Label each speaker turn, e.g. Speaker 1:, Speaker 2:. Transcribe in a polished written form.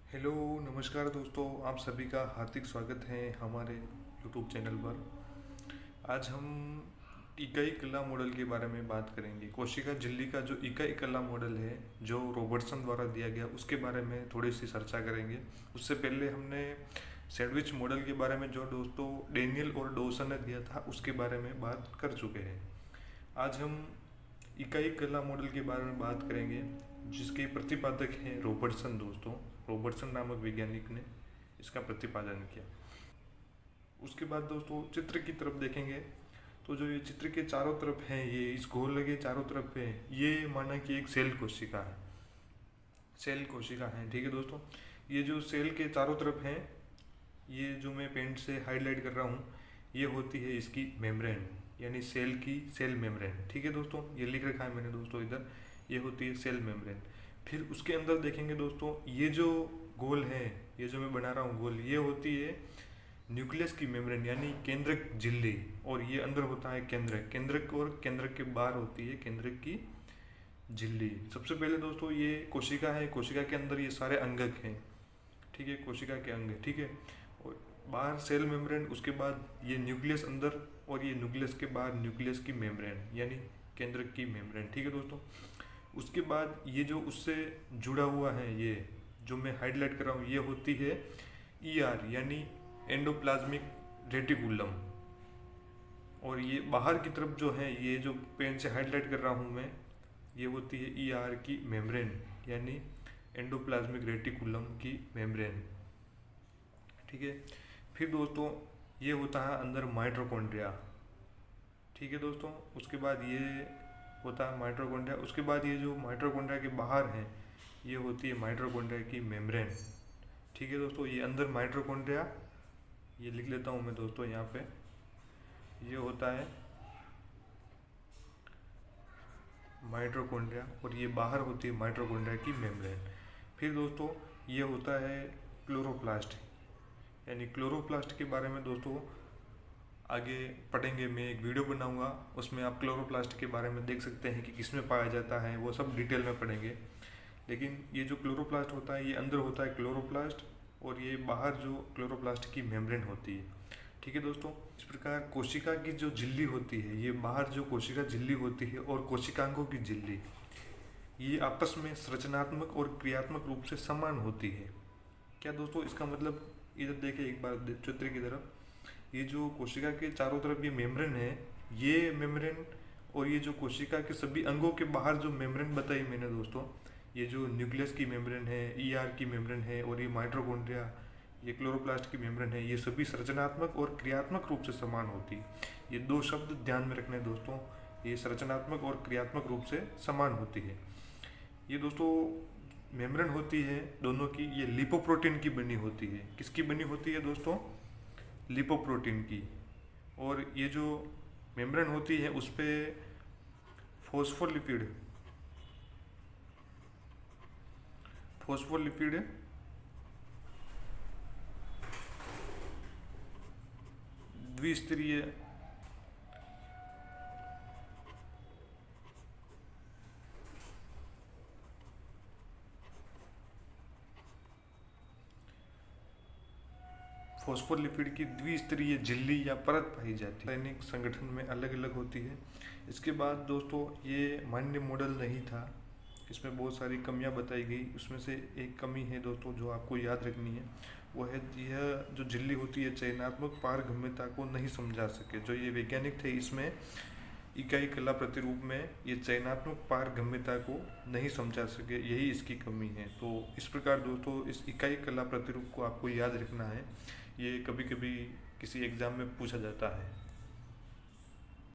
Speaker 1: Hello, नमस्कार दोस्तों। आप सभी का हार्दिक स्वागत है हमारे यूट्यूब चैनल पर। आज हम इकाई कला मॉडल के बारे में बात करेंगे। कोशिका झिल्ली का जो इकाई कला मॉडल है जो रॉबर्टसन द्वारा दिया गया, उसके बारे में थोड़ी सी चर्चा करेंगे। उससे पहले हमने सैंडविच मॉडल के बारे में जो दोस्तों डेनियल और डॉसन ने दिया था उसके बारे में बात कर चुके हैं। आज हम इकाई कला मॉडल के बारे में बात करेंगे जिसके प्रतिपादक हैं रॉबर्टसन। दोस्तों, रॉबर्टसन नामक वैज्ञानिक ने इसका प्रतिपादन किया। उसके बाद दोस्तों चित्र की तरफ देखेंगे तो जो ये चित्र के चारों तरफ हैं, ये इस गोले के चारों तरफ है, ये माना कि एक सेल कोशिका है। सेल कोशिका है, ठीक है दोस्तों। ये जो सेल के चारों तरफ हैं, ये जो मैं पेंट से हाईलाइट कर रहा हूँ, ये होती है इसकी मेम्ब्रेन, यानी सेल की सेल मेम्ब्रेन। ठीक है दोस्तों, ये लिख रखा है मैंने दोस्तों इधर, ये होती है सेल मेम्ब्रेन। फिर उसके अंदर देखेंगे दोस्तों, ये जो गोल है, ये जो मैं बना रहा हूँ गोल, ये होती है न्यूक्लियस की मेम्ब्रेन यानी केंद्रक झिल्ली। और ये अंदर होता है केंद्रक। केंद्रक और केंद्रक के बाहर होती है केंद्रक की झिल्ली। सबसे पहले दोस्तों ये कोशिका है, कोशिका के अंदर ये सारे अंगक हैं, ठीक है, कोशिका के अंग, ठीक है। और बाहर सेल मेम्ब्रेन, उसके बाद ये न्यूक्लियस अंदर, और ये न्यूक्लियस के बाहर न्यूक्लियस की मेम्ब्रेन यानी केंद्रक की मेम्ब्रेन, ठीक है दोस्तों। उसके बाद ये जो उससे जुड़ा हुआ है, ये जो मैं हाईलाइट कर रहा हूँ, ये होती है ईआर यानी एंडोप्लाज्मिक रेटिकुलम। और ये बाहर की तरफ जो है, ये जो पेन से हाईलाइट कर रहा हूँ मैं, ये होती है ईआर की मेम्ब्रेन यानी एंडोप्लाज्मिक रेटिकुलम की मेम्ब्रेन, ठीक है। फिर दोस्तों ये होता है अंदर माइटोकॉन्ड्रिया, ठीक है दोस्तों। उसके बाद ये होता है माइटोकॉन्ड्रिया। उसके बाद ये जो माइटोकॉन्ड्रिया के बाहर है, ये होती है माइटोकॉन्ड्रिया की मेम्ब्रेन, ठीक है दोस्तों। ये अंदर माइटोकॉन्ड्रिया, ये लिख लेता हूँ मैं दोस्तों यहाँ पे, ये होता है माइटोकॉन्ड्रिया, और ये बाहर होती है माइटोकॉन्ड्रिया की मेम्ब्रेन। फिर दोस्तों ये होता है क्लोरोप्लास्ट, यानी क्लोरोप्लास्ट के बारे में दोस्तों आगे पढ़ेंगे। मैं एक वीडियो बनाऊंगा, उसमें आप क्लोरोप्लास्ट के बारे में देख सकते हैं कि किसमें पाया जाता है, वो सब डिटेल में पढ़ेंगे। लेकिन ये जो क्लोरोप्लास्ट होता है, ये अंदर होता है क्लोरोप्लास्ट, और ये बाहर जो क्लोरोप्लास्ट की मेम्ब्रेन होती है, ठीक है दोस्तों। इस प्रकार कोशिका की जो झिल्ली होती है, ये बाहर जो कोशिका झिल्ली होती है और कोशिकांगों की झिल्ली, ये आपस में संरचनात्मक और क्रियात्मक रूप से समान होती है। क्या दोस्तों इसका मतलब, इधर देखिए एक बार चित्र की तरफ, ये जो कोशिका के चारों तरफ ये मेम्ब्रेन है, ये मेम्ब्रेन और ये जो कोशिका के सभी अंगों के बाहर जो मेम्ब्रेन बताई मैंने दोस्तों, ये जो न्यूक्लियस की मेम्ब्रेन है, ईआर की मेम्ब्रेन है, और ये माइटोकॉन्ड्रिया, ये क्लोरोप्लास्ट की मेम्ब्रेन है, ये सभी संरचनात्मक और क्रियात्मक रूप से समान होती है। ये दो शब्द ध्यान में रखने दोस्तों, ये संरचनात्मक और क्रियात्मक रूप से समान होती है। ये दोस्तों मेम्ब्रेन होती है दोनों की, ये लिपोप्रोटीन की बनी होती है। किसकी बनी होती है दोस्तों? लिपोप्रोटीन की। और ये जो मेम्ब्रेन होती है उस पर फॉस्फोलिपिड फॉस्फोलिपिड द्विस्तरीय फॉस्फोलिपिड की द्विस्तरीय झिल्ली या परत पाई जाती है। रासायनिक संगठन में अलग अलग होती है। इसके बाद दोस्तों ये मान्य मॉडल नहीं था, इसमें बहुत सारी कमियां बताई गई। उसमें से एक कमी है दोस्तों जो आपको याद रखनी है, वो है यह जो झिल्ली होती है चयनात्मक पारगम्यता को नहीं समझा सके। जो ये वैज्ञानिक थे, इसमें इकाई कला प्रतिरूप में ये चयनात्मक पारगम्यता को नहीं समझा सके, यही इसकी कमी है। तो इस प्रकार दोस्तों इस इकाई कला प्रतिरूप को आपको याद रखना है, ये कभी कभी किसी एग्ज़ाम में पूछा जाता है।